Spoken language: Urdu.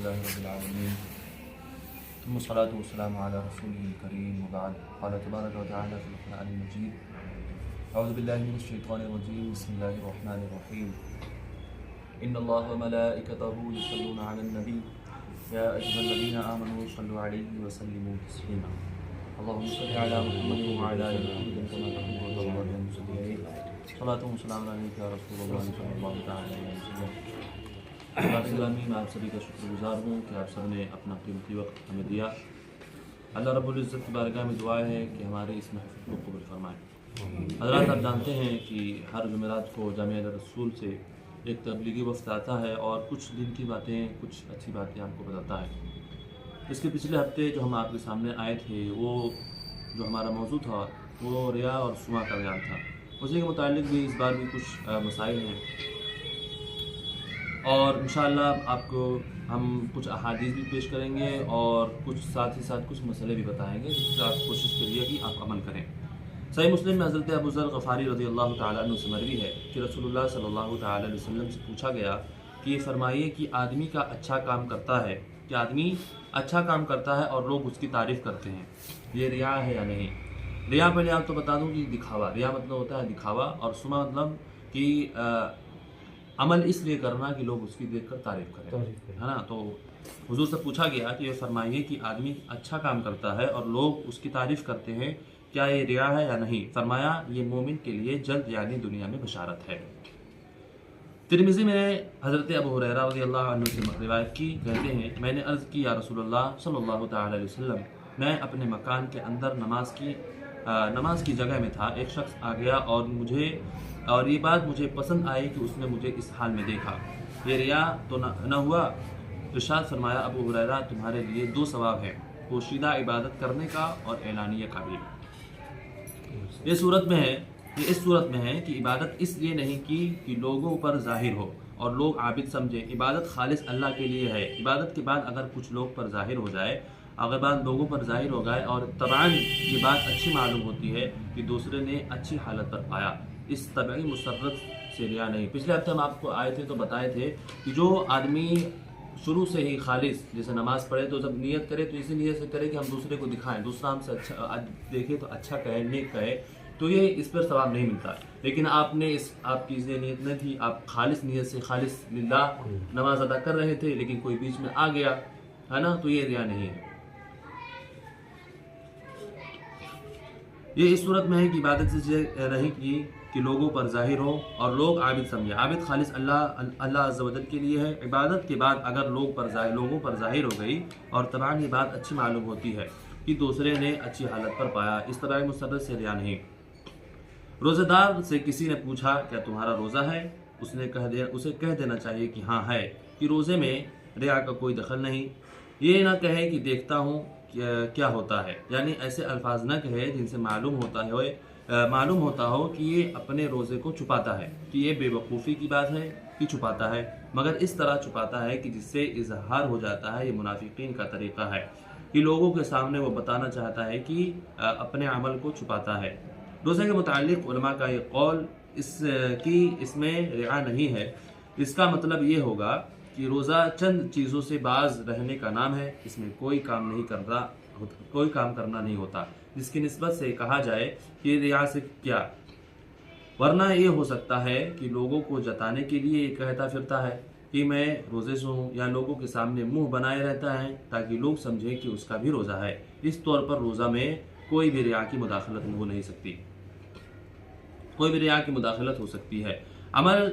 لله رب العالمين ثم الصلاة والسلام على رسوله الكريم وبعد قال تبارك وتعالى في القرآن المجيد أعوذ بالله من الشيطان الرجيم بسم الله الرحمن الرحيم إن الله وملائكته يصلون على النبي يا أيها الذين آمنوا صلوا عليه وسلموا تسليما اللهم صل على محمد وعلى آل محمد كما تحب وترضى أن تصلي عليه صلاة وسلام عليك يا رسول الله صلی اللہ تعالی علیہ وسلم۔ گرامی، میں آپ سبھی کا شکر گزار ہوں کہ آپ سب نے اپنا قیمتی وقت ہمیں دیا۔ اللہ رب العزت کی بارگاہ میں دعا ہے کہ ہمارے اس محفل کو قبول فرمائے۔ حضرات، آپ جانتے ہیں کہ ہر جمعرات کو جامعہ رسول سے ایک تبلیغی وفد آتا ہے اور کچھ دن کی باتیں، کچھ اچھی باتیں آپ کو بتاتا ہے۔ اس کے پچھلے ہفتے جو ہم آپ کے سامنے آئے تھے، وہ جو ہمارا موضوع تھا وہ ریا اور سما کا بیان تھا۔ اسی کے متعلق بھی اس بار بھی کچھ مسائل ہیں اور انشاءاللہ آپ کو ہم کچھ احادیث بھی پیش کریں گے اور کچھ ساتھ ہی ساتھ کچھ مسئلے بھی بتائیں گے جس سے آپ کوشش کریے کہ آپ عمل کریں۔ صحیح مسلم میں حضرت ابو ذر غفاری رضی اللہ تعالیٰ عنہ سے مروی ہے کہ رسول اللہ صلی اللہ تعالیٰ علیہ وسلم سے پوچھا گیا کہ یہ فرمائیے کہ آدمی کا اچھا کام کرتا ہے، کہ آدمی اچھا کام کرتا ہے اور لوگ اس کی تعریف کرتے ہیں، یہ ریا ہے یا نہیں؟ ریا پہلے آپ تو بتا دوں کہ دکھاوا، ریا مطلب ہوتا ہے دکھاوا، اور سما مطلب کہ عمل اس لیے کرنا کہ لوگ اس کی دیکھ کر تعریف کریں، ہے نا؟ تو حضور سے پوچھا گیا کہ یہ فرمائیے کہ آدمی اچھا کام کرتا ہے اور لوگ اس کی تعریف کرتے ہیں، کیا یہ ریا ہے یا نہیں؟ فرمایا یہ مومن کے لیے جلد یعنی دنیا میں بشارت ہے۔ ترمذی میں حضرت ابو ہریرہ رضی اللہ عنہ سے روایت کی، کہتے ہیں میں نے عرض کی یا رسول اللہ صلی اللہ تعالی علیہ وسلم، میں اپنے مکان کے اندر نماز کی جگہ میں تھا، ایک شخص آ گیا اور یہ بات مجھے پسند آئی کہ اس نے مجھے اس حال میں دیکھا، یہ ریا تو نہ ہوا؟ ارشاد فرمایا ابو ہریرہ تمہارے لیے 2 ثواب ہیں، پوشیدہ عبادت کرنے کا اور اعلانیہ کا بھی۔ یہ اس صورت میں ہے کہ عبادت اس لیے نہیں کی کہ لوگوں پر ظاہر ہو اور لوگ عابد سمجھیں، عبادت خالص اللہ کے لیے ہے۔ عبادت کے بعد اگر کچھ لوگ پر ظاہر ہو جائے، اگر بات لوگوں پر ظاہر ہو گئے اور طبعاً یہ بات اچھی معلوم ہوتی ہے کہ دوسرے نے اچھی حالت پر پایا، اس طبعی مسرت سے ریا نہیں۔ پچھلے ہفتے ہم آپ کو آئے تھے تو بتائے تھے کہ جو آدمی شروع سے ہی خالص جیسے نماز پڑھے تو جب نیت کرے تو اسی نیت سے کرے کہ ہم دوسرے کو دکھائیں، دوسرا ہم سے اچھا دیکھے تو اچھا کہے، نیک کہے، تو یہ اس پر ثواب نہیں ملتا۔ لیکن آپ کی نیت نہ تھی، آپ خالص نیت سے خالص للہ نماز ادا کر رہے تھے، لیکن کوئی بیچ میں آ گیا، ہے نا، تو یہ ریا نہیں ہے۔ یہ اس صورت میں ہے کہ عبادت سے نہیں کی کہ لوگوں پر ظاہر ہو اور لوگ عابد سمجھے، عابد خالص اللہ عز و جل کے لیے ہے۔ عبادت کے بعد اگر لوگوں پر ظاہر ہو گئی اور طبعاً یہ بات اچھی معلوم ہوتی ہے کہ دوسرے نے اچھی حالت پر پایا، اس طرح مسرت سے ریا نہیں۔ روزہ دار سے کسی نے پوچھا کیا تمہارا روزہ ہے؟ اسے کہہ دینا چاہیے کہ ہاں ہے، کہ روزے میں ریا کا کوئی دخل نہیں۔ یہ نہ کہے کہ دیکھتا ہوں کیا ہوتا ہے، یعنی ایسے الفاظ نہ کہے جن سے معلوم ہوتا ہو کہ یہ اپنے روزے کو چھپاتا ہے، کہ یہ بے وقوفی کی بات ہے کہ چھپاتا ہے، مگر اس طرح چھپاتا ہے کہ جس سے اظہار ہو جاتا ہے۔ یہ منافقین کا طریقہ ہے کہ لوگوں کے سامنے وہ بتانا چاہتا ہے کہ اپنے عمل کو چھپاتا ہے۔ روزے کے متعلق علماء کا یہ قول اس میں ریا نہیں ہے۔ اس کا مطلب یہ ہوگا کہ روزہ چند چیزوں سے باز رہنے کا نام ہے، اس میں کوئی کام کرنا نہیں ہوتا جس کی نسبت سے کہا جائے کہ ریا سے کیا، ورنہ یہ ہو سکتا ہے کہ لوگوں کو جتانے کے لیے یہ کہتا پھرتا ہے کہ میں روزے سے ہوں، یا لوگوں کے سامنے منہ بنائے رہتا ہے تاکہ لوگ سمجھیں کہ اس کا بھی روزہ ہے۔ اس طور پر روزہ میں کوئی بھی ریا کی مداخلت ہو سکتی ہے۔ عمل